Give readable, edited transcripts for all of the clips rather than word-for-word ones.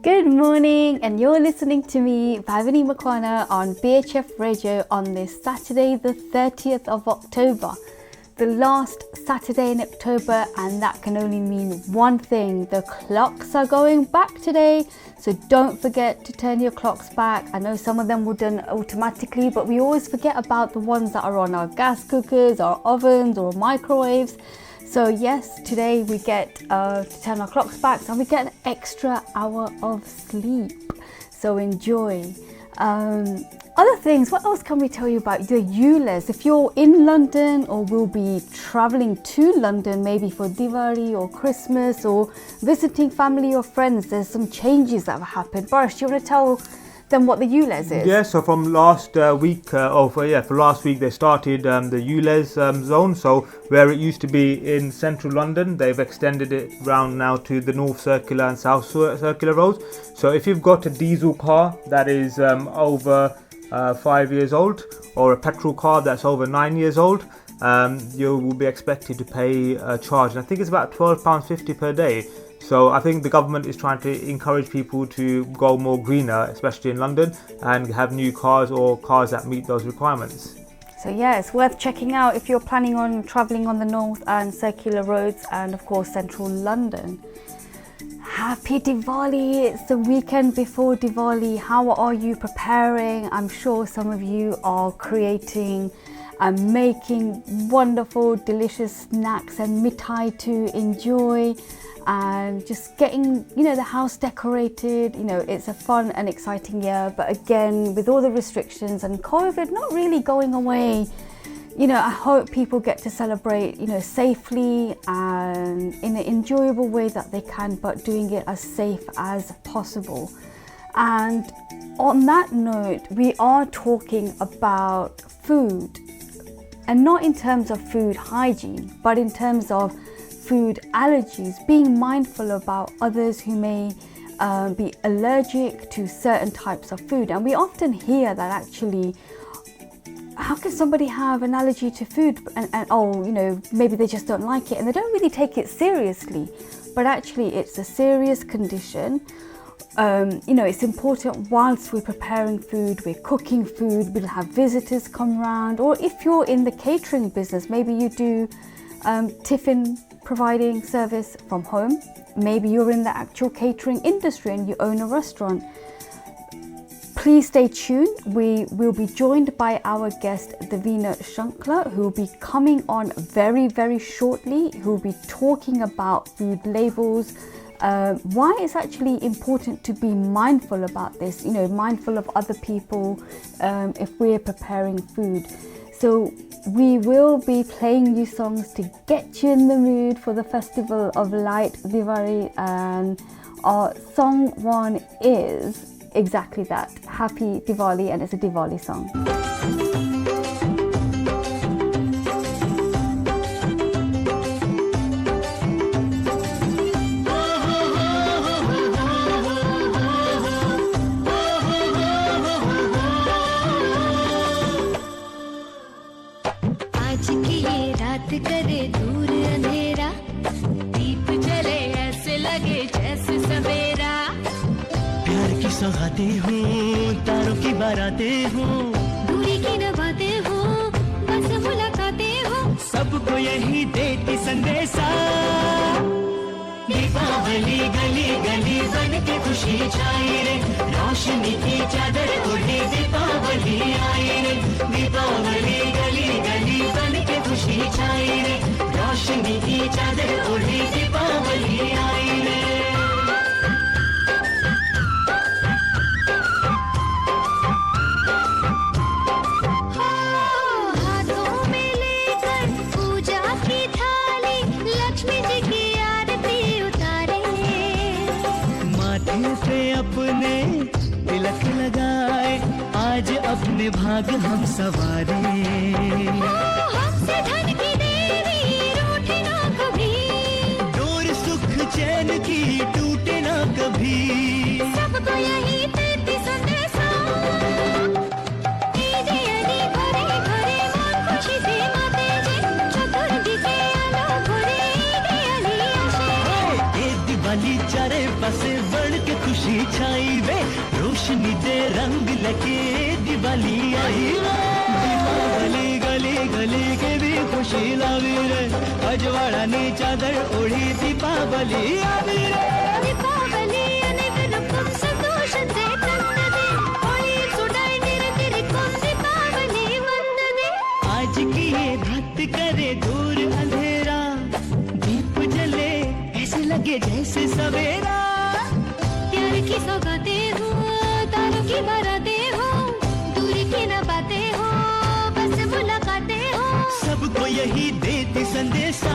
Good morning, and you're listening to me, Bhavini Makwana, on BHF Radio on this Saturday, the 30th of October, the last Saturday in October, and that can only mean one thing: the clocks are going back today. So don't forget to turn your clocks back. I know some of them were done automatically, but we always forget about the ones that are on our gas cookers, our ovens, or microwaves. So yes, today we get to turn our clocks back, and we get an extra hour of sleep. So enjoy. Other things, what else can we tell you about the ULEZ? If you're in London or will be traveling to London, maybe for Diwali or Christmas or visiting family or friends, there's some changes that have happened. Boris, do you want to tell them what the ULEZ is? Yeah, so from last week, for last week they started the ULEZ zone. So where it used to be in central London, they've extended it round now to the North Circular and South Circular roads. So if you've got a diesel car that is over 5 years old, or a petrol car that's over 9 years old, you will be expected to pay a charge. And I think it's about £12.50 per day. So I think the government is trying to encourage people to go more greener, especially in London, and have new cars or cars that meet those requirements. So yeah, it's worth checking out if you're planning on travelling on the North and Circular roads and of course central London. Happy Diwali! It's the weekend before Diwali. How are you preparing? I'm sure some of you are creating and making wonderful, delicious snacks and mithai to enjoy, and just getting, the house decorated. It's a fun and exciting year, but again, with all the restrictions and COVID not really going away, I hope people get to celebrate, safely and in an enjoyable way that they can, but doing it as safe as possible. And on that note, we are talking about food, and not in terms of food hygiene, but in terms of food allergies, being mindful about others who may be allergic to certain types of food. And we often hear that actually, how can somebody have an allergy to food and maybe they just don't like it, and they don't really take it seriously, but actually it's a serious condition. It's important whilst we're preparing food, we're cooking food, we'll have visitors come round, or if you're in the catering business, maybe you do tiffin providing service from home, maybe you're in the actual catering industry and you own a restaurant. Please stay tuned. We will be joined by our guest Devina Sankhla, who will be coming on very, very shortly, who will be talking about food labels, why it's actually important to be mindful about this, mindful of other people if we're preparing food. So we will be playing you songs to get you in the mood for the Festival of Light, Diwali, and our song one is exactly that, Happy Diwali, and it's a Diwali song. करे दूर अंधेरा, दीप जले ऐसे लगे जैसे सवेरा। प्यार की सौगातें हूँ, तारों की बारातें हूँ, दूरी की नवातें हूँ, बस मुलाकातें हूँ, सबको यही देती संदेशा। दीपावली गली गली बन के खुशी छाई रे, रोशनी की चादर ओढ़े दीपावली आई रे। दीपावली गली गली बन के खुशी छाई रे, रोशनी की चादर ओढ़े दीपावली आई रे। अपने तिलक लगाए, आज अपने भाग हम सवारे। हमसे धन की देवी रूठे ना कभी, डोर सुख चैन की टूटे ना कभी, सबको यही देती संदेशा। ईदे अली घरे घरे मां खुशी दे माते जी, चतुर्दिके आलो घरे ईदे अली आशे। ए दिवाली चारे पासे बढ़ के खुशी छाई वे, रोशनी दे रंग लगे दिवाली आई वे। दीपावली गली गली के भी खुशी लावी रे, अजवाळानी चादर ओढी दीपावली आवी रे। दीपावली अनेक संतोषाचे कंद दे, होळी सुडाई निरतिरिकोण दीपावली वंद दे। आज की ये रात करे दूर अंधेरा, दीप जले ऐसे लगे जैसे सवेरा। प्यार की सौगातें हो, तारों की बारातें हो, दूरी की न बातें हो, बस मुलाकातें हो। सबको यही देती संदेशा,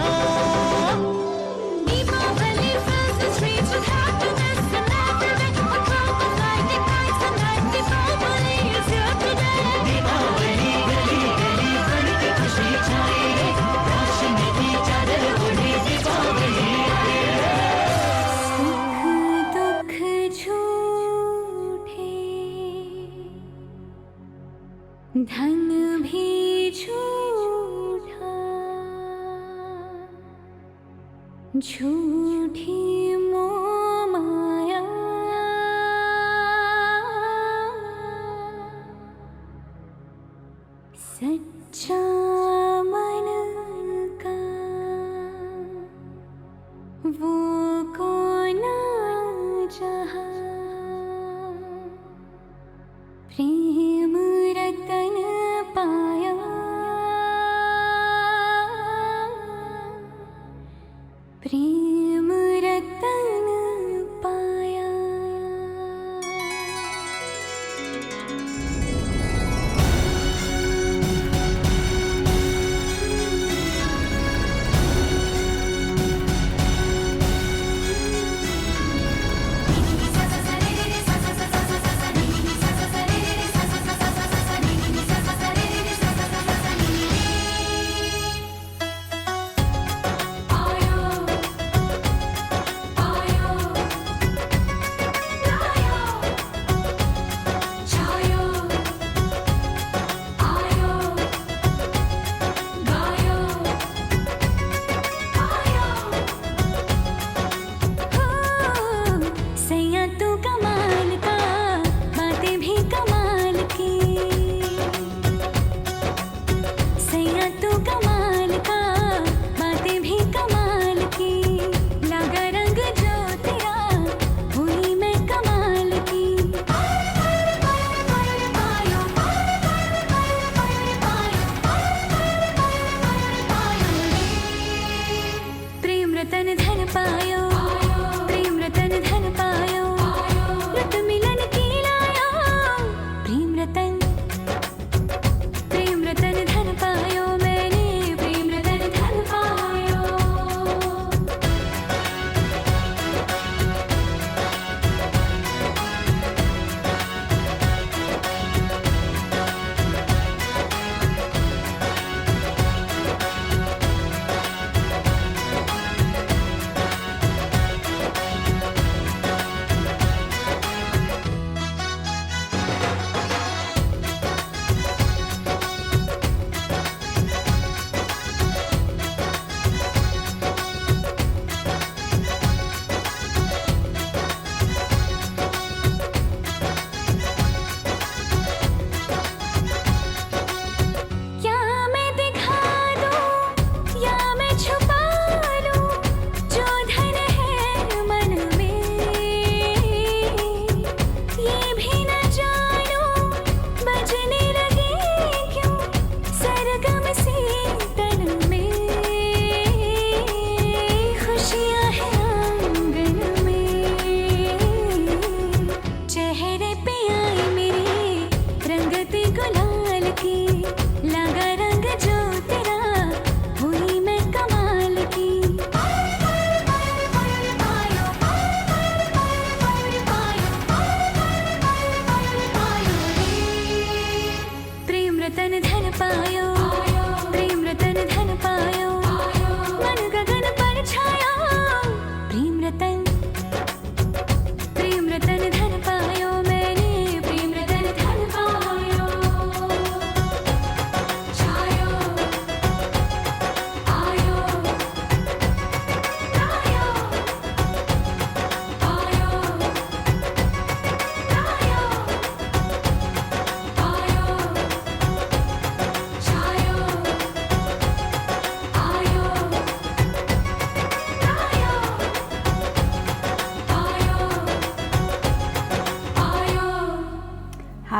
Deepawali fills the streets with happiness and everything. Across the night, it nights and night. Deepawali is here today. Deepawali गली गली बन के खुशी छाई रे, रोशनी की चादर ओढ़ी दीपावली आई रे। सुख दुख झूठे, धन भी झूठा, झूठी मोह माया, सच्चा मन का वो कौन जहाँ, प्रेम रतन पाया, प्रेम रतन पाया। आयो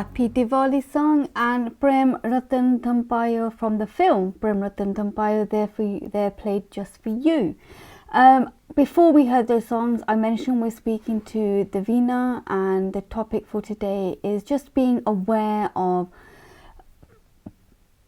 Happy Diwali song and Prem Ratan Thampaya from the film Prem Ratan Thampaya, they're played just for you. Before we heard those songs, I mentioned we're speaking to Devina, and the topic for today is just being aware of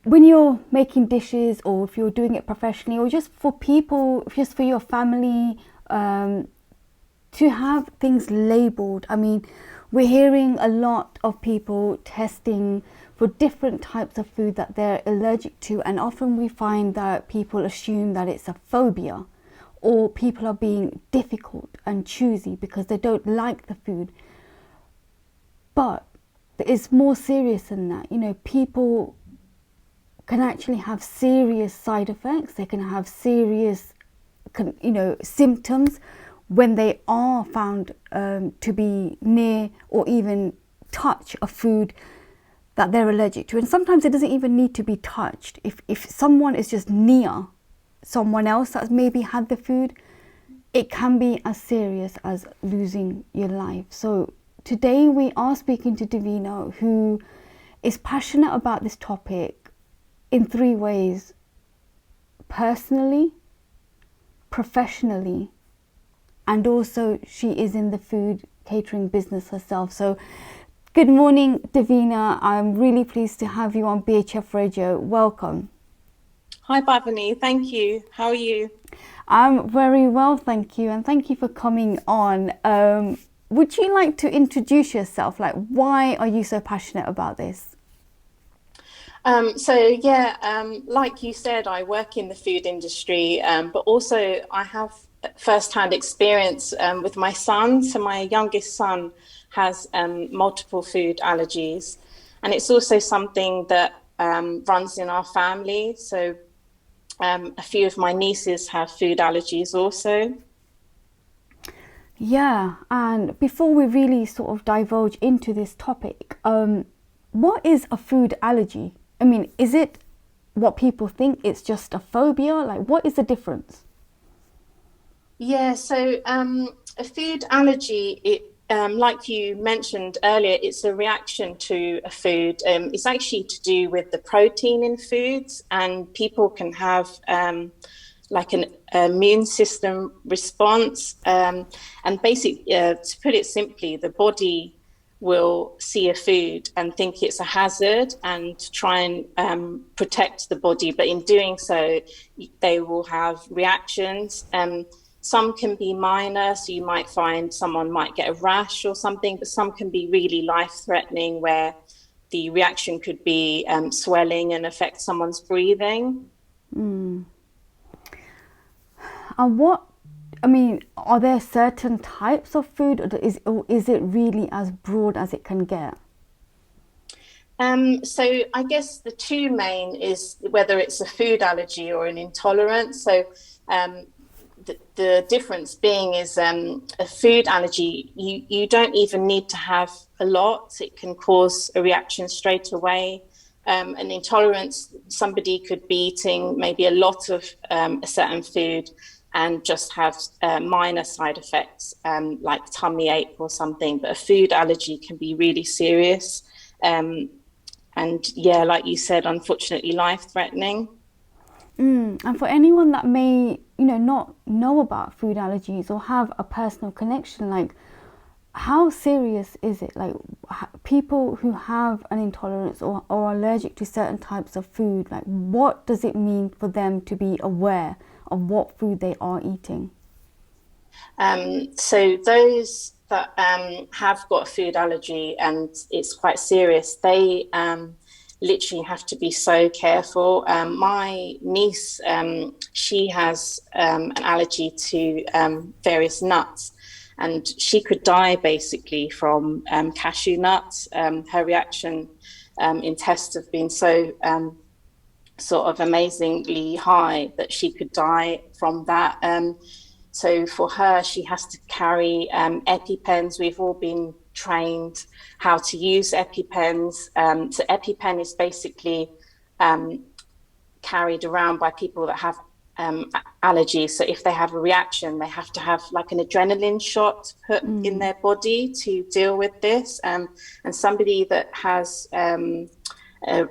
when you're making dishes, or if you're doing it professionally, or just for people, just for your family, to have things labelled. I mean, we're hearing a lot of people testing for different types of food that they're allergic to, and often we find that people assume that it's a phobia, or people are being difficult and choosy because they don't like the food. But it's more serious than that. You know, people can actually have serious side effects. They can have serious, symptoms when they are found to be near or even touch a food that they're allergic to. And sometimes it doesn't even need to be touched. If someone is just near someone else that's maybe had the food, it can be as serious as losing your life. So today we are speaking to Devina, who is passionate about this topic in 3 ways: personally, professionally, and also she is in the food catering business herself. So good morning, Devina. I'm really pleased to have you on BHF Radio. Welcome. Hi, Bhavini. Thank you. How are you? I'm very well, thank you. And thank you for coming on. Would you like to introduce yourself? Like, why are you so passionate about this? Like you said, I work in the food industry, but also I have first-hand experience with my son. So my youngest son has multiple food allergies, and it's also something that runs in our family. So a few of my nieces have food allergies also. Yeah, and before we really sort of divulge into this topic, what is a food allergy? I mean, is it what people think it's just a phobia? Like, what is the difference? Yeah, so a food allergy, like you mentioned earlier, it's a reaction to a food. It's actually to do with the protein in foods, and people can have like an immune system response. And basically, to put it simply, the body will see a food and think it's a hazard and try and protect the body. But in doing so, they will have reactions. Some can be minor, so you might find someone might get a rash or something, but some can be really life-threatening, where the reaction could be swelling and affect someone's breathing. And are there certain types of food, or is it really as broad as it can get? So I guess the two main is whether it's a food allergy or an intolerance. So the difference being is a food allergy, you don't even need to have a lot. It can cause a reaction straight away. An intolerance, somebody could be eating maybe a lot of a certain food and just have minor side effects, like tummy ache or something. But a food allergy can be really serious. And yeah, like you said, unfortunately, life-threatening. And for anyone that may, not know about food allergies or have a personal connection, like, how serious is it? Like, people who have an intolerance or are allergic to certain types of food, like, what does it mean for them to be aware of what food they are eating? So those that have got a food allergy and it's quite serious, they literally have to be so careful. My niece, she has an allergy to various nuts, and she could die basically from cashew nuts. Her reaction in tests have been so sort of amazingly high that she could die from that. So for her, she has to carry EpiPens. We've all been trained how to use EpiPens. So EpiPen is basically carried around by people that have allergies. So if they have a reaction, they have to have like an adrenaline shot put in their body to deal with this. And somebody that has a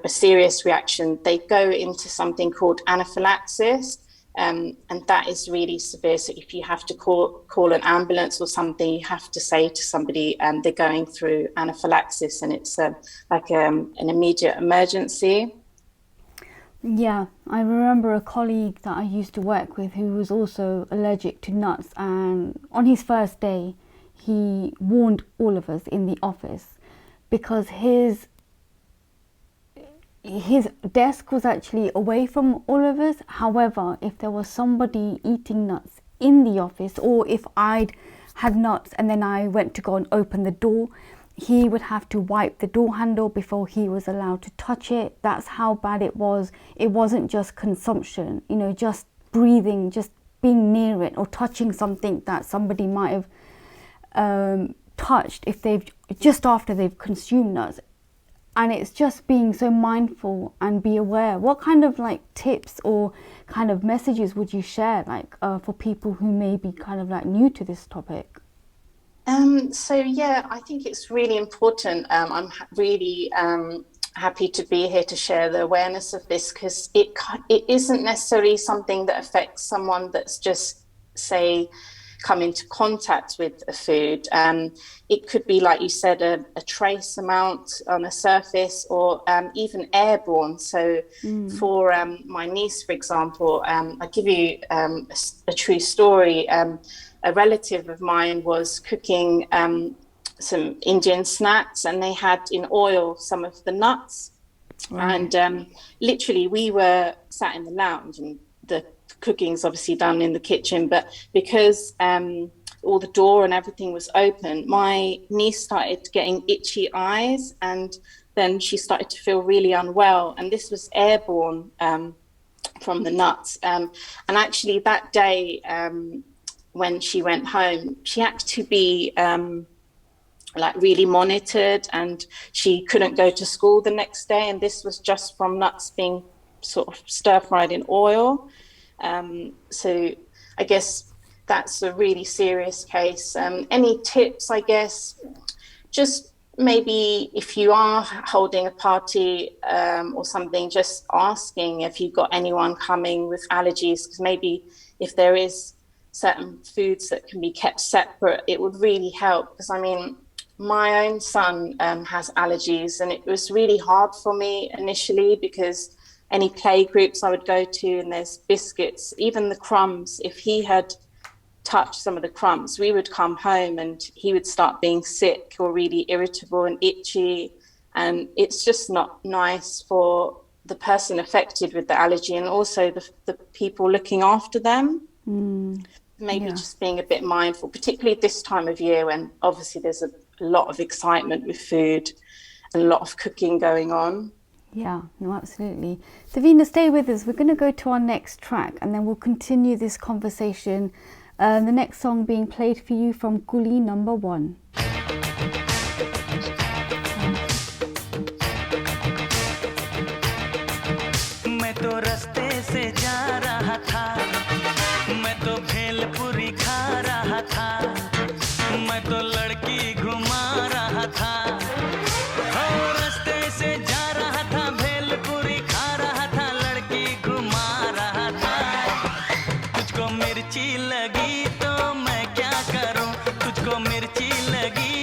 serious reaction, they go into something called anaphylaxis. And that is really severe. So if you have to call an ambulance or something, you have to say to somebody they're going through anaphylaxis, and it's like an immediate emergency. Yeah, I remember a colleague that I used to work with who was also allergic to nuts, and on his first day he warned all of us in the office because his desk was actually away from all of us. However, if there was somebody eating nuts in the office, or if I'd had nuts and then I went to go and open the door, he would have to wipe the door handle before he was allowed to touch it. That's how bad it was. It wasn't just consumption, you know, just breathing, just being near it or touching something that somebody might have touched if they've just after they've consumed nuts. And it's just being so mindful and be aware. What kind of like tips or kind of messages would you share like for people who may be kind of like new to this topic? So yeah, I think it's really important. I'm really happy to be here to share the awareness of this, because it isn't necessarily something that affects someone that's just, say, come into contact with a food. It could be, like you said, a trace amount on a surface, or even airborne. So for my niece, for example, I'll give you a true story. A relative of mine was cooking some Indian snacks, and they had in oil some of the nuts. Right. And literally we were sat in the lounge, and the cooking's obviously done in the kitchen, but because all the door and everything was open, my niece started getting itchy eyes, and then she started to feel really unwell, and this was airborne from the nuts. And actually that day, when she went home, she had to be like really monitored, and she couldn't go to school the next day, and this was just from nuts being sort of stir-fried in oil. So I guess that's a really serious case. Any tips, I guess, just maybe if you are holding a party or something, just asking if you've got anyone coming with allergies, because maybe if there is certain foods that can be kept separate, it would really help. Because I mean, my own son has allergies, and it was really hard for me initially, because any play groups I would go to, and there's biscuits, even the crumbs, if he had touched some of the crumbs, we would come home and he would start being sick or really irritable and itchy, and it's just not nice for the person affected with the allergy, and also the people looking after them. Maybe just being a bit mindful, particularly this time of year when obviously there's a lot of excitement with food and a lot of cooking going on. Yeah, no, absolutely. Devina, stay with us. We're going to go to our next track, and then we'll continue this conversation. The next song being played for you from Guli number 1. मैं तो रास्ते से जा रहा था, मैं तो भेलपुरी खा रहा था, मैं तो लड़की घुमा रहा था, रास्ते से जा रहा था, भेलपुरी खा रहा था, लड़की घुमा रहा था। तुझको मिर्ची लगी तो मैं क्या करूं, तुझको मिर्ची लगी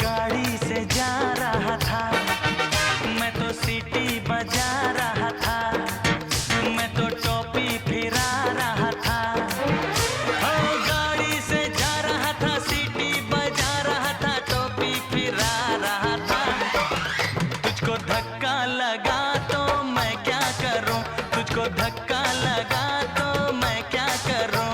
गाड़ी से जा रहा था, मैं तो सीटी बजा रहा था, मैं तो टोपी फिरा रहा था। ओ गाड़ी से जा रहा था, सीटी बजा रहा था, टोपी फिरा रहा था। तुझको धक्का लगा तो मैं क्या करूं, तुझको धक्का लगा तो मैं क्या करूं।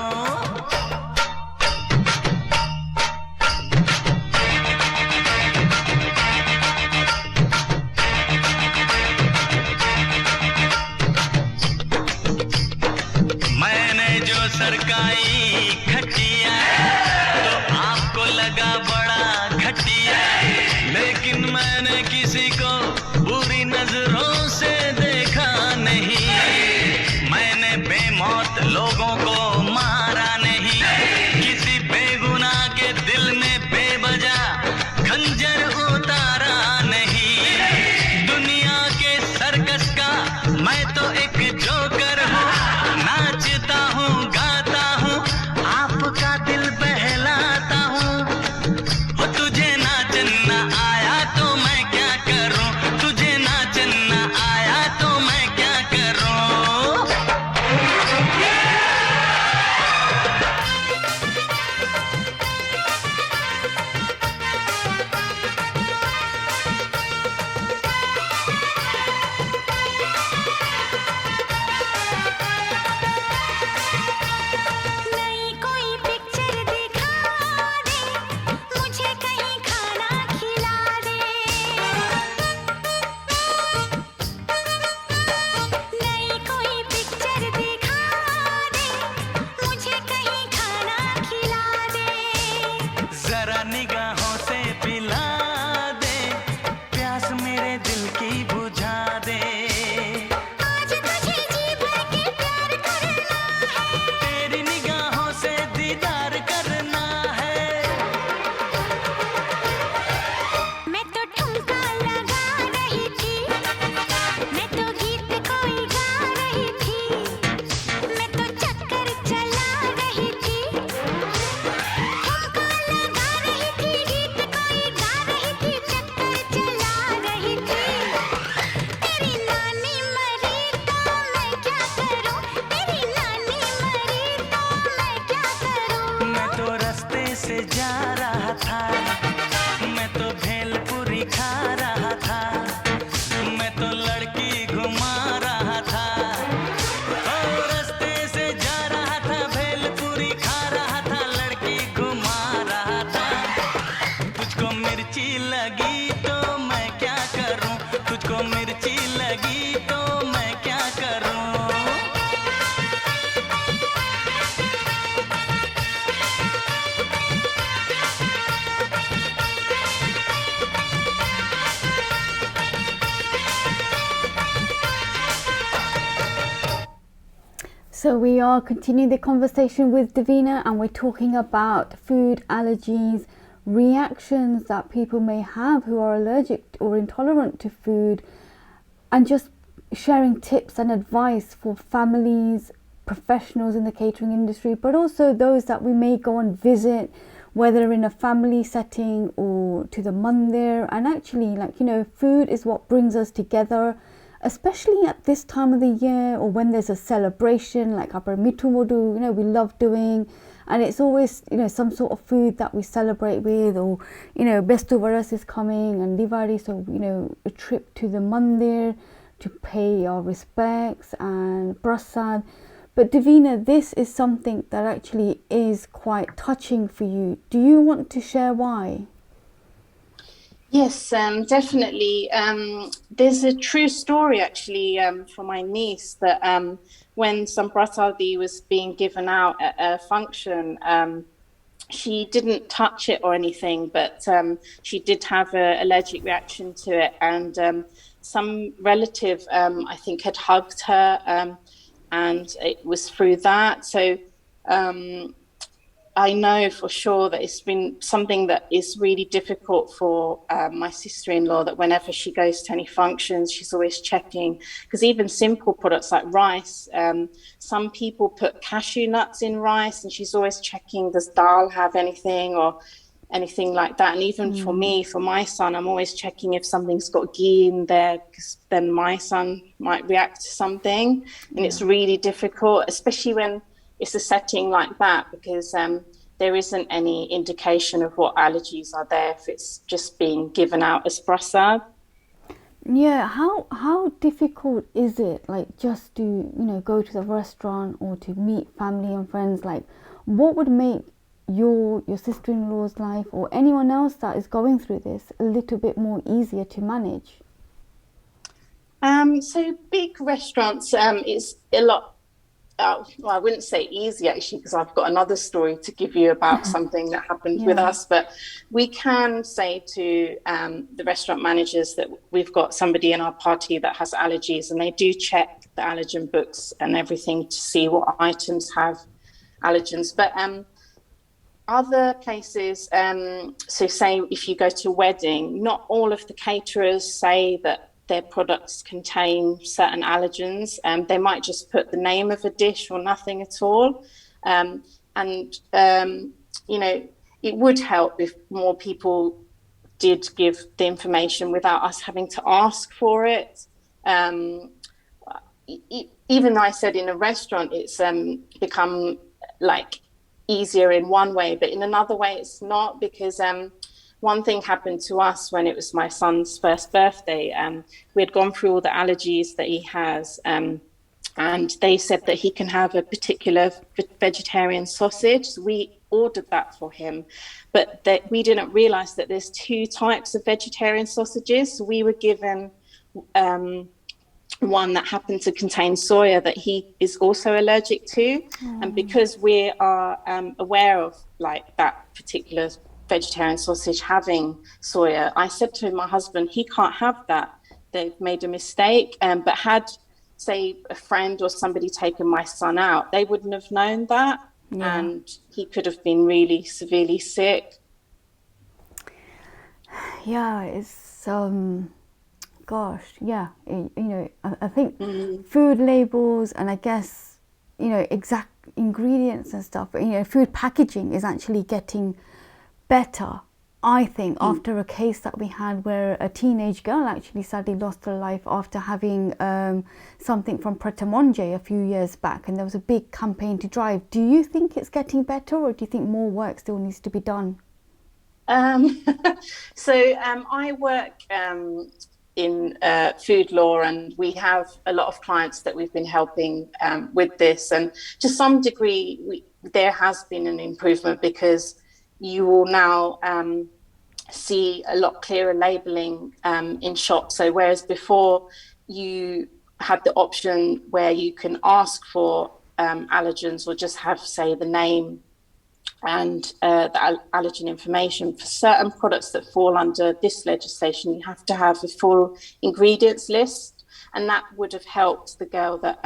मैंने जो सरकाई खटिया तो आपको लगा बड़ा घटिया, लेकिन मैंने किसी को बुरी नजरों से देखा नहीं। मैंने बेमौत लोगों को मारा नहीं, किसी बेगुनाह के दिल में बेवजह खंजर उतारा नहीं। दुनिया के सर्कस का मैं तो एक जोकर हूँ, नाचता हूँ गाता हूँ, आपका दिल बहलाता हूँ। वो तुझे नाचना आया तो मैं क्या करूँ, तुझे नाचना आया तो मैं क्या करूँ। नई कोई पिक्चर दिखा दे, मुझे कहीं खाना खिला दे। नई कोई पिक्चर दिखा दे, मुझे कहीं खाना खिला दे। जरा निगाहों से पिला दे, प्यास मेरे दिल की बुझा दे। आज तुझे जी भर के प्यार करना है, तेरी निगाहों से दीदार करना है। मैं तो ठुमका लगा रही थी, मैं तो गीत कोई गा रही थी, मैं तो चक्कर चला रही थी। ठुमका लगा रही थी, गीत कोई गा रही थी, चक्कर चला रही थी। तेरी नानी मरी तो मैं क्या करूं, तेरी नानी मरी तो मैं क्या करूं। मैं तो रास्ते से जा रहा था, मैं तो भेलपुरी खा रहा था, मैं तो लड़की घुमा रहा था। ओ रास्ते से जा रहा था, भेलपुरी खा रहा था, लड़की घुमा रहा था। तुझको मिर्ची लगी तो मैं क्या करूं, तुझको मिर्ची लगी तो मैं क्या करूं। So we are continuing the conversation with Devina, and we're talking about food allergies, reactions that people may have who are allergic or intolerant to food, and just sharing tips and advice for families, professionals in the catering industry, but also those that we may go and visit, whether in a family setting or to the mandir. And actually, like, you know, food is what brings us together, especially at this time of the year, or when there's a celebration like Apar Mithu Modu, you know, we love doing, and it's always, you know, some sort of food that we celebrate with, or, you know, Bestu Varas is coming and Diwali, so, you know, a trip to the mandir to pay our respects and prasad. But Devina, this is something that actually is quite touching for you. Do you want to share why? Yes, definitely. There's a true story actually for my niece that when some prasadi was being given out at a function, she didn't touch it or anything, but she did have an allergic reaction to it, and some relative, I think, had hugged her, and it was through that. So I know for sure that it's been something that is really difficult for my sister-in-law, that whenever she goes to any functions, she's always checking, because even simple products like rice, some people put cashew nuts in rice, and she's always checking, does dal have anything, or anything like that. And even for me, for my son, I'm always checking if something's got ghee in there, because then my son might react to something. And it's really difficult, especially when it's a setting like that, because there isn't any indication of what allergies are there if it's just being given out as prasad. Yeah, how difficult is it, like, just to, you know, go to the restaurant or to meet family and friends? Like, what would make your sister-in-law's life, or anyone else that is going through this, a little bit more easier to manage? So big restaurants is a lot. Well, I wouldn't say easy actually, because I've got another story to give you about something that happened with us. But we can say to the restaurant managers that we've got somebody in our party that has allergies, and they do check the allergen books and everything to see what items have allergens. But other places, so say if you go to a wedding, not all of the caterers say that their products contain certain allergens. They might just put the name of a dish or nothing at all. You know, it would help if more people did give the information without us having to ask for it. Even though I said in a restaurant, it's become like easier in one way, but in another way it's not, because one thing happened to us when it was my son's first birthday. We had gone through all the allergies that he has, and they said that he can have a particular vegetarian sausage. So we ordered that for him, but that we didn't realize that there's two types of vegetarian sausages. So we were given one that happened to contain soya that he is also allergic to. And because we are aware of like that particular vegetarian sausage having soya, I said to my husband, he can't have that. They've made a mistake. But had, say, a friend or somebody taken my son out, they wouldn't have known that. And he could have been really severely sick. Yeah, it's gosh, yeah, you know, I think food labels, and I guess, you know, exact ingredients and stuff, you know, food packaging is actually getting better, I think, after a case that we had where a teenage girl actually sadly lost her life after having something from Pret a Manger a few years back, and there was a big campaign to drive. Do you think it's getting better, or do you think more work still needs to be done? I work in food law, and we have a lot of clients that we've been helping with this, and to some degree there has been an improvement, because you will now see a lot clearer labeling in shops. So whereas before you had the option where you can ask for allergens, or just have, say, the name and the allergen information, for certain products that fall under this legislation, you have to have a full ingredients list. And that would have helped the girl that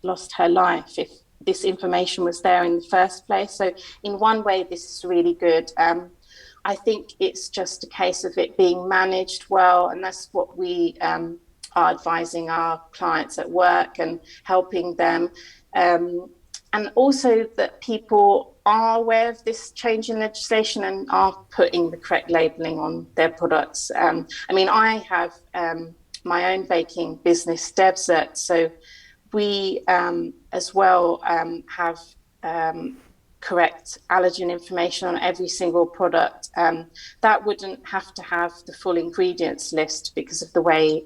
lost her life if this information was there in the first place. So in one way, this is really good. I think it's just a case of it being managed well, and that's what we are advising our clients at work and helping them. And also that people are aware of this change in legislation and are putting the correct labelling on their products. I mean, I have my own baking business, Devzert, so we as well have correct allergen information on every single product. That wouldn't have to have the full ingredients list because of the way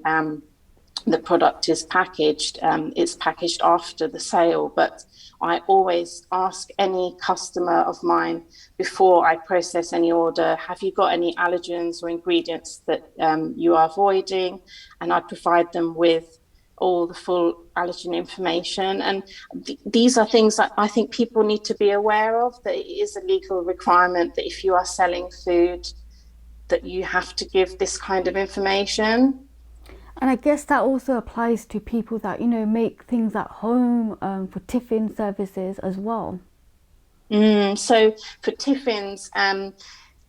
the product is packaged. It's packaged after the sale, but I always ask any customer of mine before I process any order, have you got any allergens or ingredients that you are avoiding? And I provide them with all the full allergen information. And these are things that I think people need to be aware of, that it is a legal requirement that if you are selling food, that you have to give this kind of information. And I guess that also applies to people that, you know, make things at home for tiffin services as well. So for tiffins,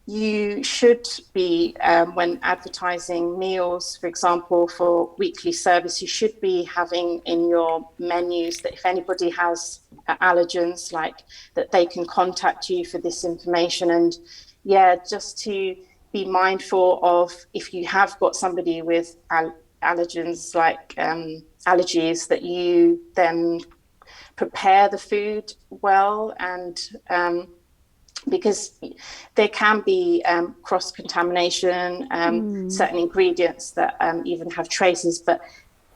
you should be, when advertising meals, for example, for weekly service, you should be having in your menus that if anybody has allergens, like that they can contact you for this information. And yeah, just to be mindful of if you have got somebody with allergens, like allergies, that you then prepare the food well, and because there can be cross contamination, certain ingredients that even have traces, but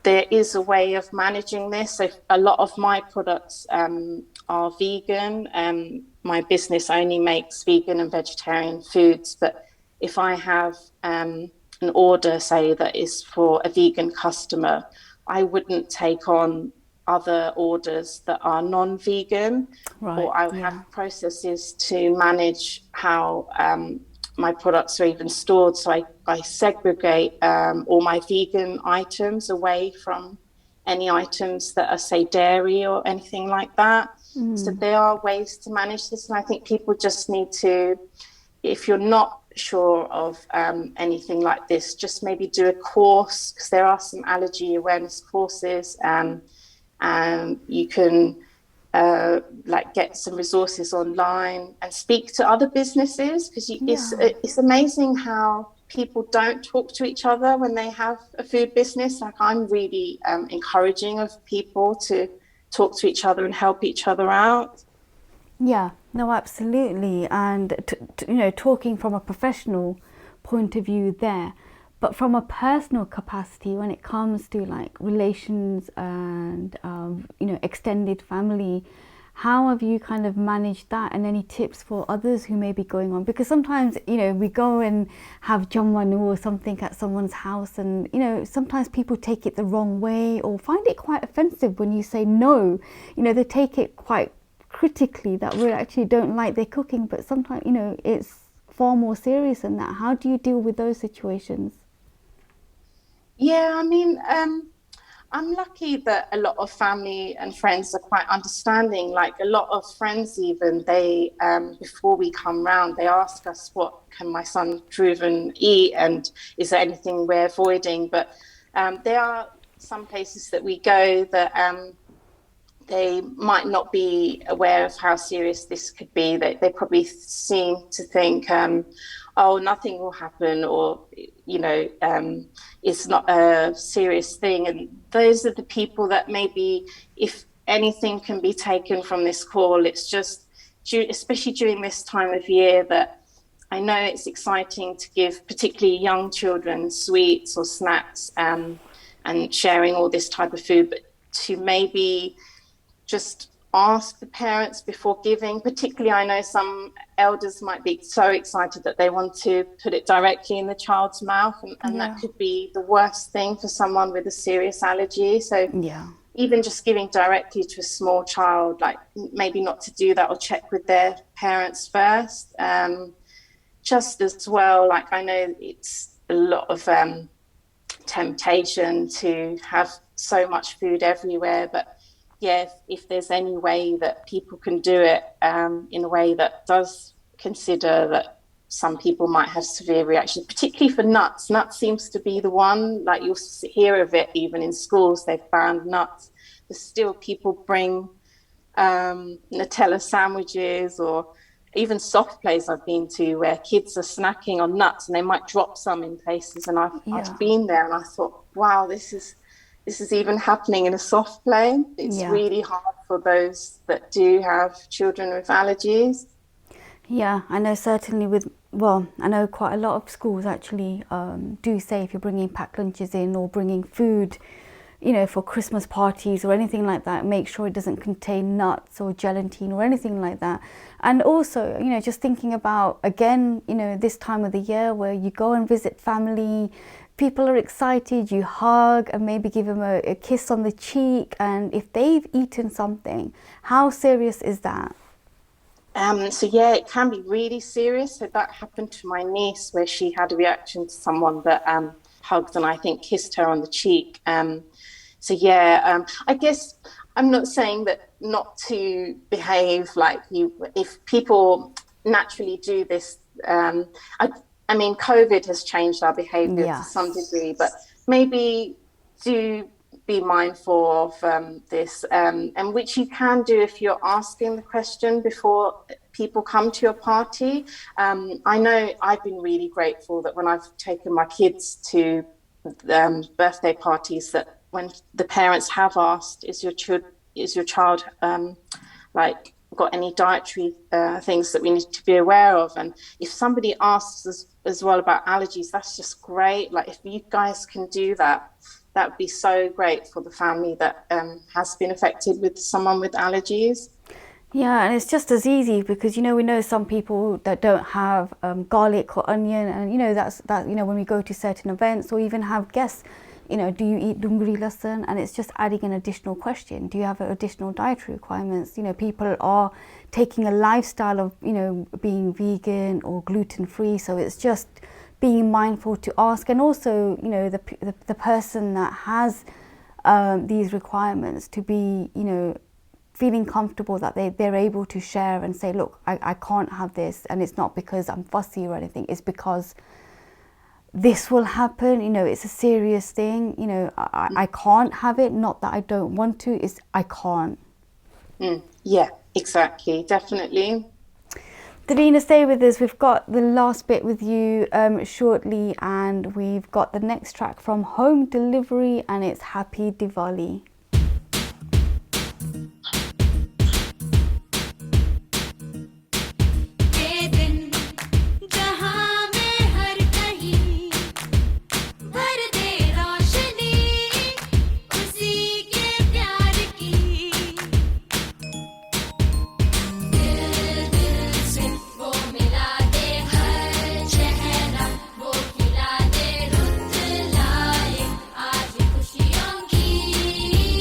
there is a way of managing this. So a lot of my products are vegan. My business only makes vegan and vegetarian foods, but if I have an order, say, that is for a vegan customer, I wouldn't take on other orders that are non-vegan, Right. or I'll Yeah. have processes to manage how my products are even stored. So I segregate all my vegan items away from any items that are, say, dairy or anything like that. So there are ways to manage this, and I think people just need to, if you're not sure of anything like this, just maybe do a course, because there are some allergy awareness courses, and you can like get some resources online and speak to other businesses, because it's amazing how people don't talk to each other when they have a food business. Like, I'm really encouraging of people to talk to each other and help each other out. Yeah, no, absolutely. And, you know, talking from a professional point of view there, but from a personal capacity, when it comes to like relations and, you know, extended family, how have you kind of managed that, and any tips for others who may be going on? Because sometimes, you know, we go and have jamwanu or something at someone's house, and, you know, sometimes people take it the wrong way or find it quite offensive when you say no. You know, they take it quite critically that we actually don't like their cooking, but sometimes, you know, it's far more serious than that. How do you deal with those situations? Yeah, I mean, I'm lucky that a lot of family and friends are quite understanding. Like, a lot of friends, even, they before we come round, they ask us, what can my son Dhruvan eat, and is there anything we're avoiding? But there are some places that we go that they might not be aware of how serious this could be. They probably seem to think, oh, nothing will happen, or, you know, it's not a serious thing. And those are the people that maybe, if anything can be taken from this call, it's just, especially during this time of year, that I know it's exciting to give particularly young children sweets or snacks, and sharing all this type of food, but to maybe just ask the parents before giving. Particularly, I know some elders might be so excited that they want to put it directly in the child's mouth, and that could be the worst thing for someone with a serious allergy. So even just giving directly to a small child, like, maybe not to do that, or check with their parents first. Just as well, like, I know it's a lot of temptation to have so much food everywhere, but yeah, if there's any way that people can do it in a way that does consider that some people might have severe reactions, particularly for nuts. Nuts seems to be the one, like, you'll hear of it even in schools, they've banned nuts. But still, people bring Nutella sandwiches, or even soft plays I've been to where kids are snacking on nuts, and they might drop some in places. And I've been there, and I thought, wow, this is even happening in a soft play. It's really hard for those that do have children with allergies. Yeah, I know certainly I know quite a lot of schools actually do say, if you're bringing packed lunches in or bringing food, you know, for Christmas parties or anything like that, make sure it doesn't contain nuts or gelatine or anything like that. And also, you know, just thinking about, again, you know, this time of the year where you go and visit family, people are excited, you hug and maybe give them a kiss on the cheek, and if they've eaten something, how serious is that? So yeah, it can be really serious. So that happened to my niece, where she had a reaction to someone that hugged and I think kissed her on the cheek. So yeah, I guess I'm not saying that not to behave like you. If people naturally do this, I mean, COVID has changed our behaviour to some degree, but maybe do be mindful of this, and which you can do if you're asking the question before people come to your party. I know I've been really grateful that when I've taken my kids to birthday parties, that when the parents have asked, is your child like got any dietary things that we need to be aware of? And if somebody asks as well about allergies, that's just great. Like if you guys can do that, that would be so great for the family that has been affected with someone with allergies. Yeah, and it's just as easy because, you know, we know some people that don't have garlic or onion, and, you know, that, you know, when we go to certain events or even have guests, you know, do you eat dungri lasan? And it's just adding an additional question. Do you have additional dietary requirements? You know, people are taking a lifestyle of, you know, being vegan or gluten-free. So it's just being mindful to ask. And also, you know, the person that has these requirements to be, you know, feeling comfortable that they're able to share and say, look, I can't have this, and it's not because I'm fussy or anything, it's because this will happen, you know, it's a serious thing, you know, I can't have it, not that I don't want to, it's I can't. Yeah, exactly, definitely. Devina, stay with us, we've got the last bit with you shortly, and we've got the next track from Home Delivery, and it's Happy Diwali. खुशियों की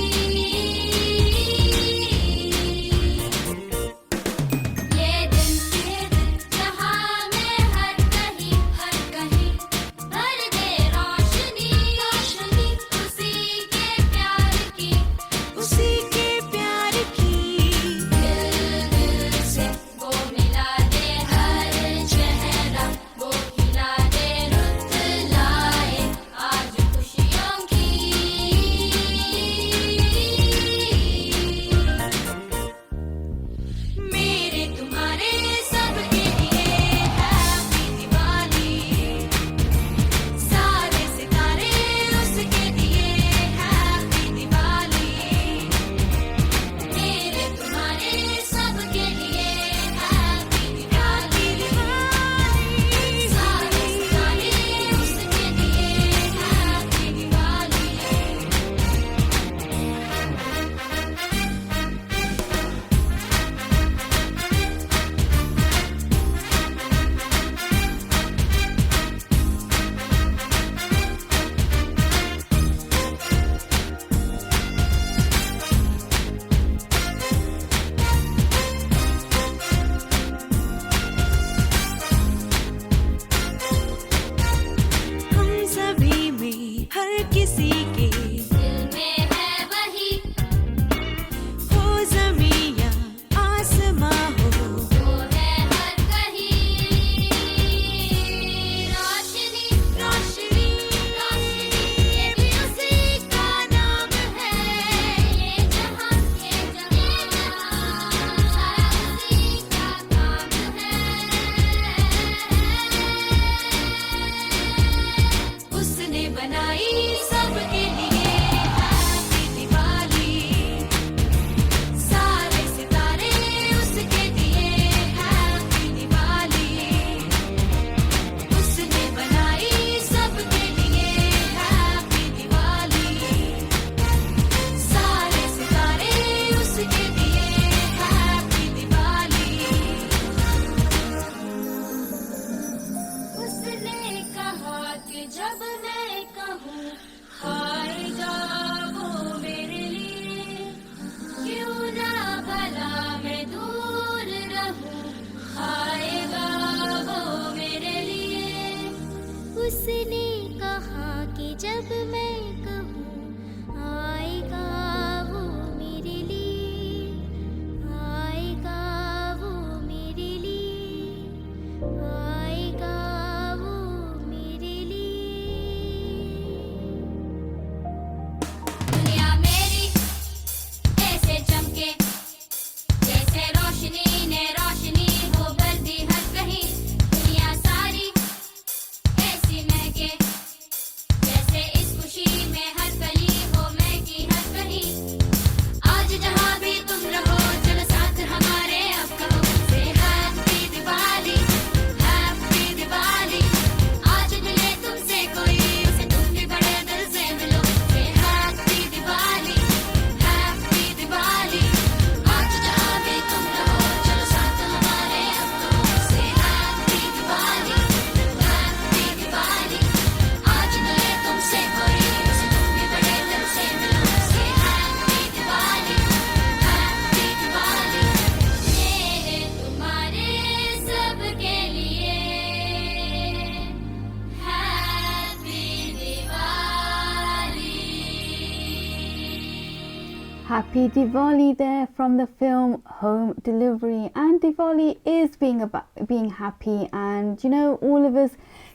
Happy Diwali there from the film Home Delivery. And Diwali is being about being happy, and you know, all of us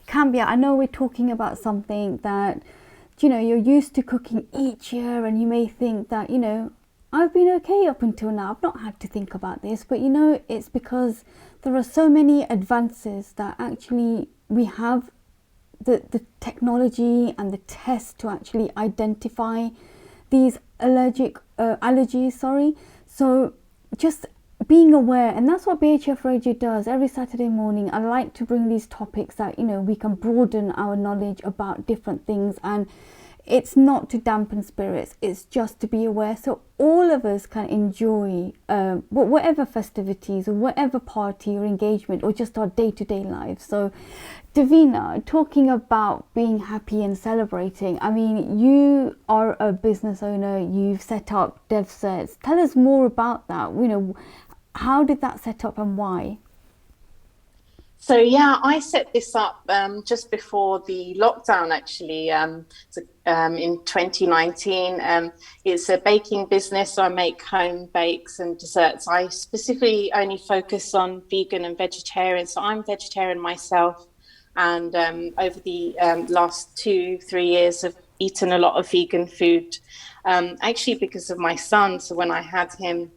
can be. I know we're talking about something that, you know, you're used to cooking each year, and you may think that, you know, I've been okay up until now, I've not had to think about this, but you know, it's because there are so many advances that actually we have the technology and the tests to actually identify these allergies. So just being aware, and that's what BHF Radio does every Saturday morning. I like to bring these topics that, you know, we can broaden our knowledge about different things, and it's not to dampen spirits, it's just to be aware so all of us can enjoy whatever festivities or whatever party or engagement or just our day-to-day lives. So Devina, talking about being happy and celebrating, I mean, you are a business owner, you've set up DevSets. Tell us more about that. You know, how did that set up and why? So yeah, I set this up just before the lockdown, actually, in 2019. It's a baking business, so I make home bakes and desserts. I specifically only focus on vegan and vegetarian, so I'm vegetarian myself. And over the last 2-3 years, I've eaten a lot of vegan food, actually because of my son. So when I had him,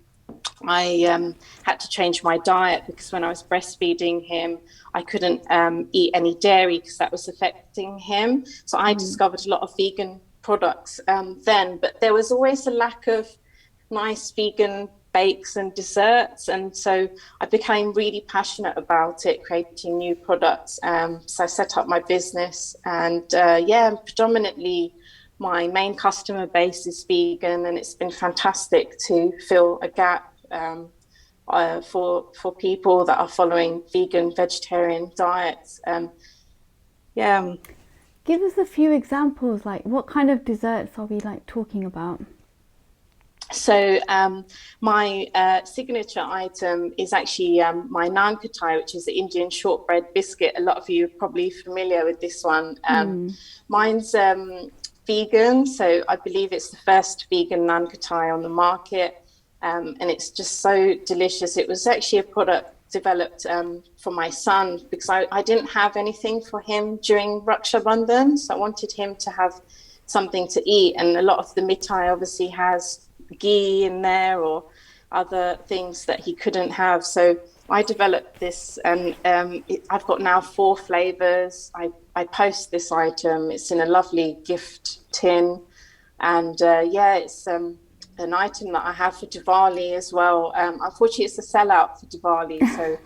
I had to change my diet because when I was breastfeeding him, I couldn't eat any dairy because that was affecting him. So I discovered a lot of vegan products then, but there was always a lack of nice vegan bakes and desserts. And so I became really passionate about it, creating new products. So I set up my business, and predominantly my main customer base is vegan, and it's been fantastic to fill a gap for people that are following vegan, vegetarian diets. Give us a few examples, like what kind of desserts are we like talking about? So my signature item is actually my naan katai, which is the Indian shortbread biscuit. A lot of you are probably familiar with this one. Mine's vegan, so I believe it's the first vegan naan katai on the market. And it's just so delicious. It was actually a product developed for my son because I didn't have anything for him during Raksha Bandhan. So I wanted him to have something to eat. And a lot of the mithai obviously has ghee in there or other things that he couldn't have. So I developed this, and I've got now 4 flavors. I post this item. It's in a lovely gift tin. And it's an item that I have for Diwali as well. Unfortunately, it's a sellout for Diwali, so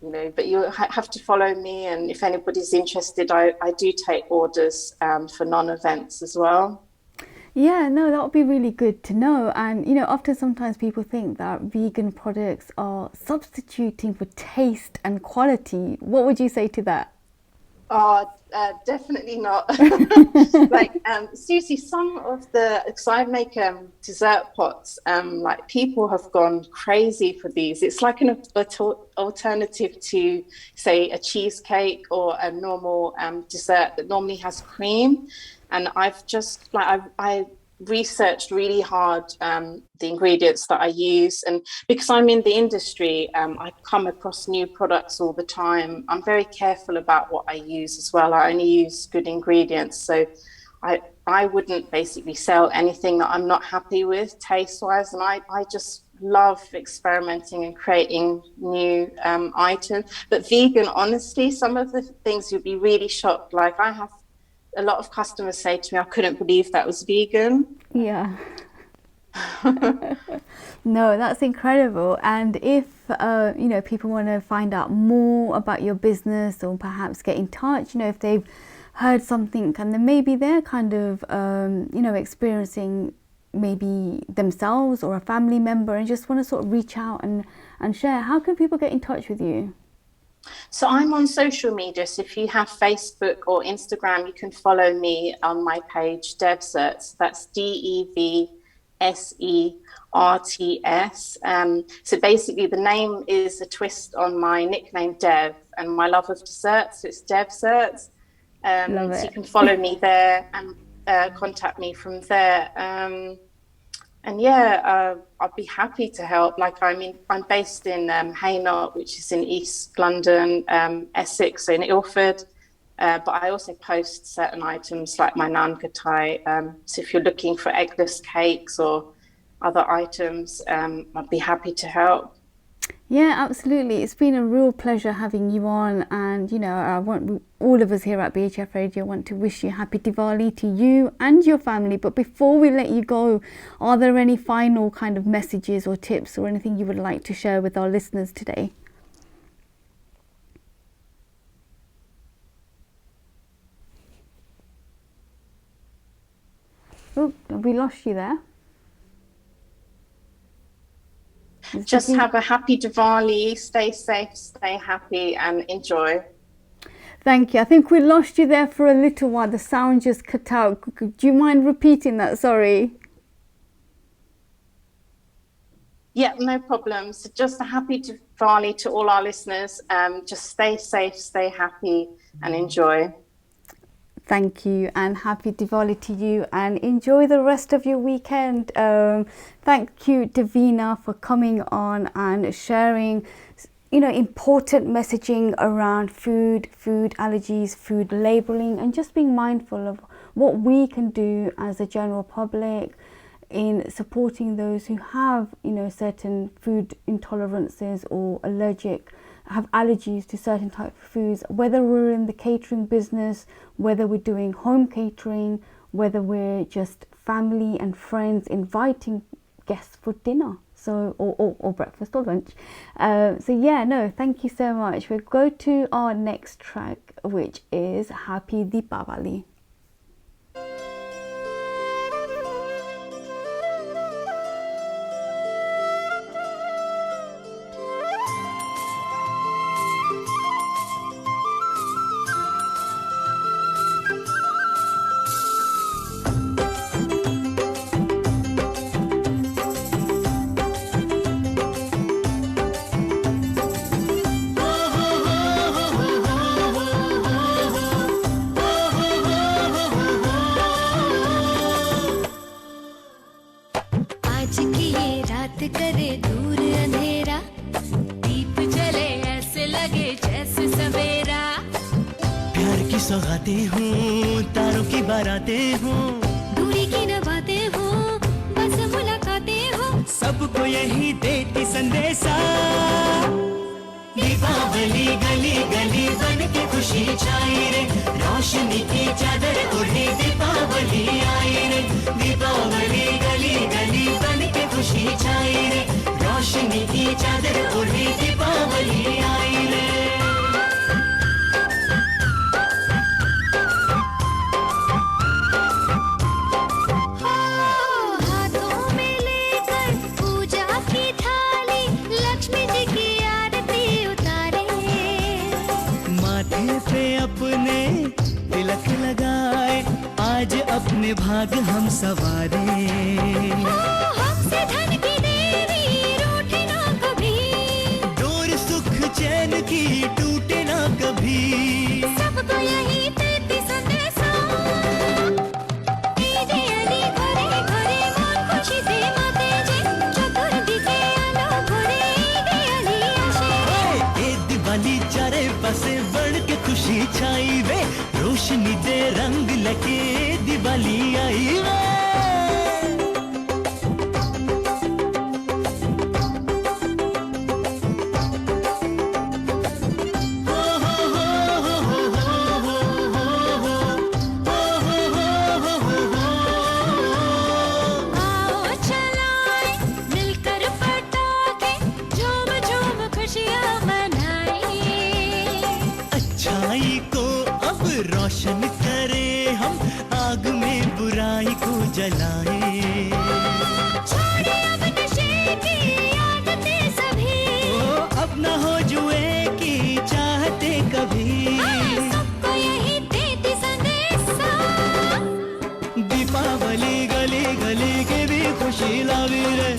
you know. But you have to follow me, and if anybody's interested, I do take orders for non-events as well. Yeah, no, that would be really good to know. And you know, often sometimes people think that vegan products are substituting for taste and quality. What would you say to that? Definitely not. Like seriously, some of the, because I make dessert pots, like people have gone crazy for these. It's like an alternative to, say, a cheesecake or a normal dessert that normally has cream. And I've just I researched really hard the ingredients that I use, and because I'm in the industry, I come across new products all the time. I'm very careful about what I use as well. I only use good ingredients, so I wouldn't basically sell anything that I'm not happy with taste-wise, and I just love experimenting and creating new items. But vegan, honestly, some of the things you'll be really shocked. Like I have a lot of customers say to me, I couldn't believe that was vegan. Yeah. No, that's incredible. And if you know, people want to find out more about your business or perhaps get in touch, you know, if they've heard something and then maybe they're kind of you know, experiencing maybe themselves or a family member and just want to sort of reach out and share, how can people get in touch with you? So I'm on social media. So if you have Facebook or Instagram, you can follow me on my page, DevSerts. That's DEVSERTS. So basically the name is a twist on my nickname Dev and my love of desserts. So it's DevSerts. So you can follow me there and contact me from there. I'd be happy to help. Like, I mean, I'm based in Hainault, which is in East London, Essex, in Ilford. But I also post certain items like my naan katai. So if you're looking for eggless cakes or other items, I'd be happy to help. Yeah, absolutely. It's been a real pleasure having you on, and all of us here at BHF Radio want to wish you happy Diwali to you and your family. But before we let you go, are there any final kind of messages or tips or anything you would like to share with our listeners today? Oh, we lost you there. Just have a happy Diwali, stay safe, stay happy, and enjoy. Thank you. I think we lost you there for a little while. The sound just cut out. Do you mind repeating that? Sorry. Yeah, no problem. So just a happy Diwali to all our listeners. Just stay safe, stay happy, and enjoy. Thank you, and happy Diwali to you, and enjoy the rest of your weekend. Thank you, Devina, for coming on and sharing, important messaging around food allergies, food labeling, and just being mindful of what we can do as a general public in supporting those who have, certain food intolerances or have allergies to certain types of foods, whether we're in the catering business, whether we're doing home catering, whether we're just family and friends inviting guests for dinner, or breakfast or lunch. Thank you so much. We'll go to our next track, which is Happy Deepavali. करे दूर अंधेरा, दीप जले ऐसे लगे जैसे सवेरा। प्यार की सौगातें हूँ, तारों की बारातें हूँ, दूरी की न बातें हूँ, बस मुलाकातें हूँ, सबको यही देती संदेशा। दीपावली गली गली बन के खुशी छाई रे, रोशनी की चादर ओढ़े दीपावली आई रे। दीपावली गली गली बन के खुशी छाई रे, रोशनी की चादर ओढ़े दीपावली आई रे। तिलक लगाए आज अपने भाग हम सवारे, हमसे धन की देवी रूठे ना कभी, डोर सुख चैन की टूटे ना कभी, सबको यही देती संदेशा। ईदे अली घरे घरे मन खुशी से माते जे, चतुर्दिके आलो घरे ईदे अली आशे। ए दिवाली चारे पासे बढ़ के खुशी छाई वे, रोशनी दे रंग लगे दिवाली आई वे। आओ चलाएं मिलकर पटाखे, झूम झूम खुशियाँ मनाएं। अच्छाई को अब रोशन करे हम, आग में बुराई को जलाए। छोड़े अब नशे की आदतें सभी, अब न हो जुए की चाहते कभी, सबको यही देती संदेशा। दीपावली गली गली के भी खुशी लावी रे,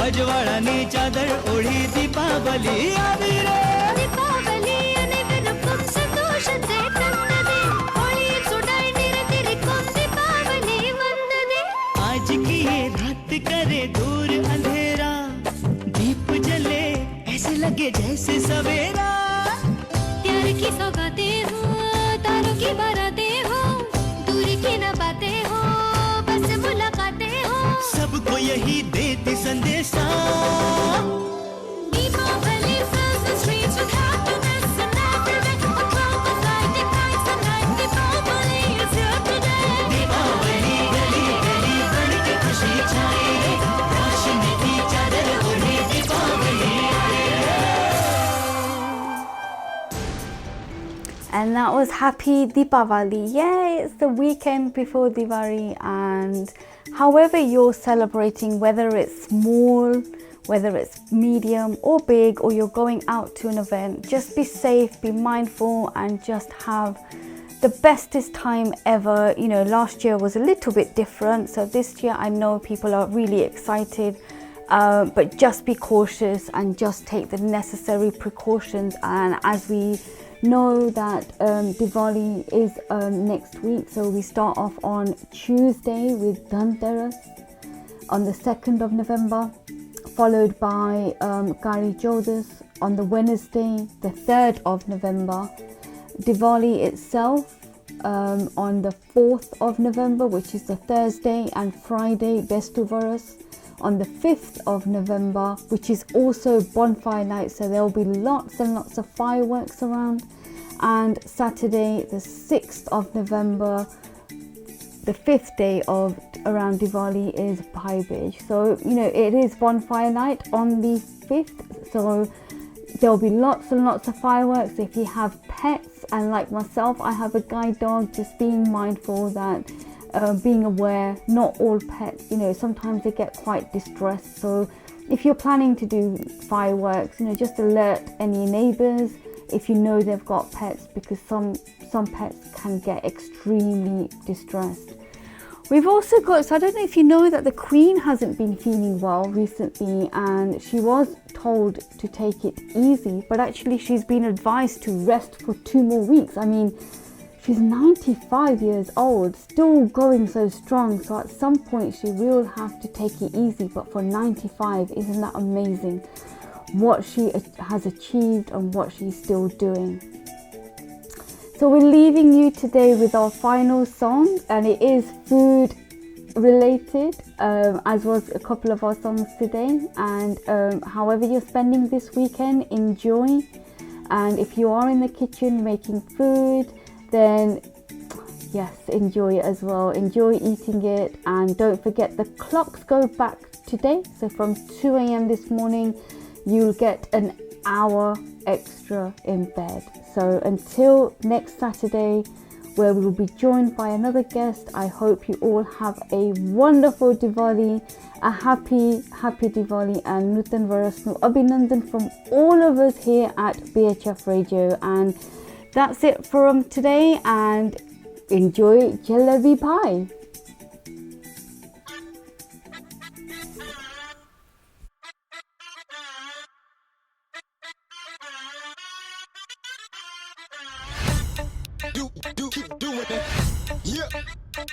अजवाड़ानी चादर ओढ़ी दीपावली आवी रे। दीपावली अनेकरकम संतोषते ತಂದದೆ, ಹೊಳೆಯ ಸುಡಾಯಿ ನಿರತಿರಿಕೊಂದು ದೀಪಾವಳಿ ವಂದನೆ। आज की ये रात करे दूर अंधेरा, दीप जले ऐसे लगे जैसे सवेरा। प्यार की सौगातें हो, तारों की बारातें हो, दूरी की न बातें हो, बस मुलाकातें हो, सबको यही देती संदेशा। Deepawali fills the streets with happiness and everywhere across the night, it nights the night, Deepawali is here today. Deepawali गली गली बन के खुशी छाए रे, रोशनी की चादर ओढ़े दीपावली आए रे। And that was Happy Deepavali. Yeah, it's the weekend before Diwali, and however you're celebrating, whether it's small, whether it's medium or big, or you're going out to an event, just be safe, be mindful, and just have the bestest time ever. You know, last year was a little bit different, so this year I know people are really excited, but just be cautious and just take the necessary precautions. And as we know that Diwali is next week, so we start off on Tuesday with Dhanteras on the 2nd of November, followed by Kali Jodas on the Wednesday, the 3rd of November. Diwali itself on the 4th of November, which is the Thursday, and Friday, Bestuvaras on the 5th of November, which is also bonfire night, so there will be lots and lots of fireworks around. And Saturday, the 6th of November, the 5th day of around Diwali, is Bhai Bij. So, you know, it is bonfire night on the 5th, so there'll be lots and lots of fireworks. If you have pets, and like myself, I have a guide dog, just being mindful that being aware, not all pets, you know, sometimes they get quite distressed. So if you're planning to do fireworks, you know, just alert any neighbors if you know they've got pets, because some pets can get extremely distressed. We've also got, so I don't know if you know that the Queen hasn't been feeling well recently, and she was told to take it easy, but actually she's been advised to rest for 2 more weeks. I mean, she's 95 years old, still going so strong, so at some point she will have to take it easy. But for 95, isn't that amazing what she has achieved and what she's still doing? So we're leaving you today with our final song, and it is food related, as was a couple of our songs today. And however you're spending this weekend, enjoy. And if you are in the kitchen making food, then yes, enjoy it as well. Enjoy eating it, and don't forget the clocks go back today. So from 2 a.m. this morning, you'll get an hour extra in bed. So until next Saturday, where we will be joined by another guest, I hope you all have a wonderful Diwali, a happy Diwali, and Nutan Varasnu Abhinandan from all of us here at BHF Radio. And that's it from today, and enjoy Jalebi Pie. Keep doing it. Yeah,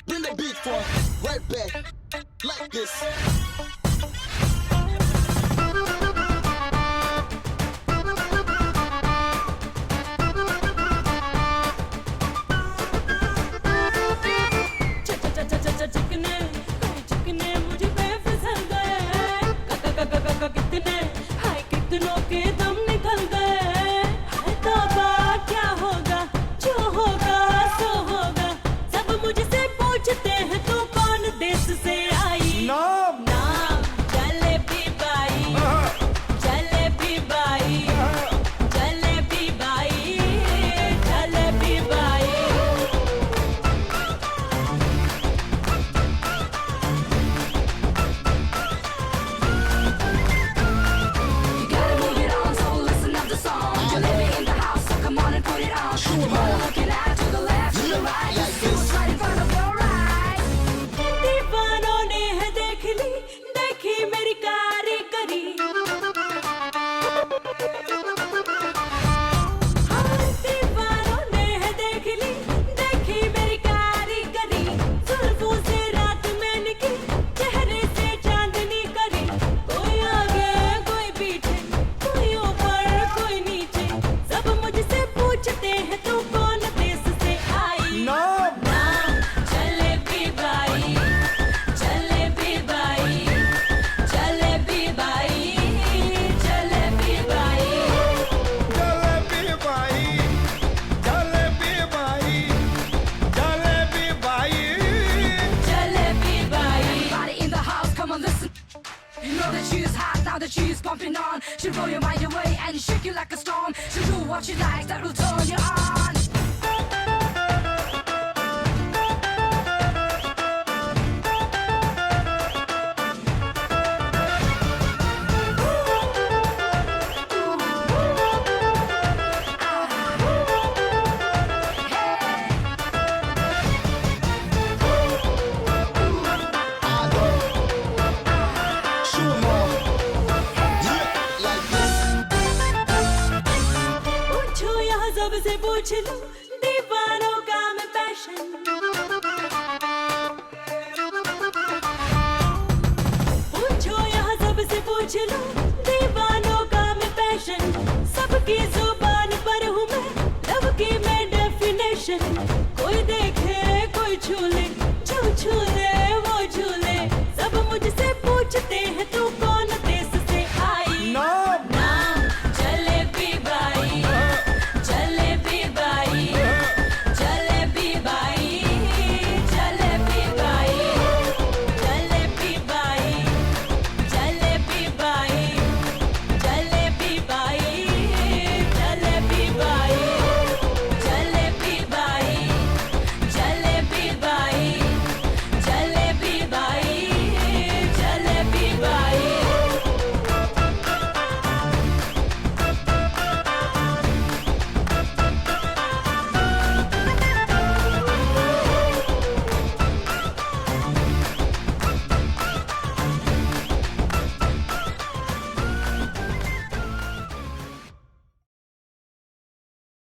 bring the beat for it. Right back, like this. चिकने मुझे बेफिसल गए, कितने हाय कितनों के दम निकल गए। हाय तौबा, क्या होगा, जो होगा सो होगा। सब मुझसे पूछते हैं तू कौन देश से आई। नाम jalebi by, jalebi by, jalebi by, jalebi by. You gotta move it on, so listen up the song. Jalebi in the house, so come on and put it on. Looking out to the left, to the right, just see what's right in front of your eyes. दीवानों she's pumping on. She'll blow your mind away and shake you like a storm. She'll do what she likes, that will turn you on. सबसे पूछ लो दीवानों का मैं passion पूछो यहाँ सबसे पूछ लो दीवानों का मैं पैशन सबकी जुबान पर हूँ मैं लव की मैं डेफिनेशन कोई देखे कोई छू ले जो छू ले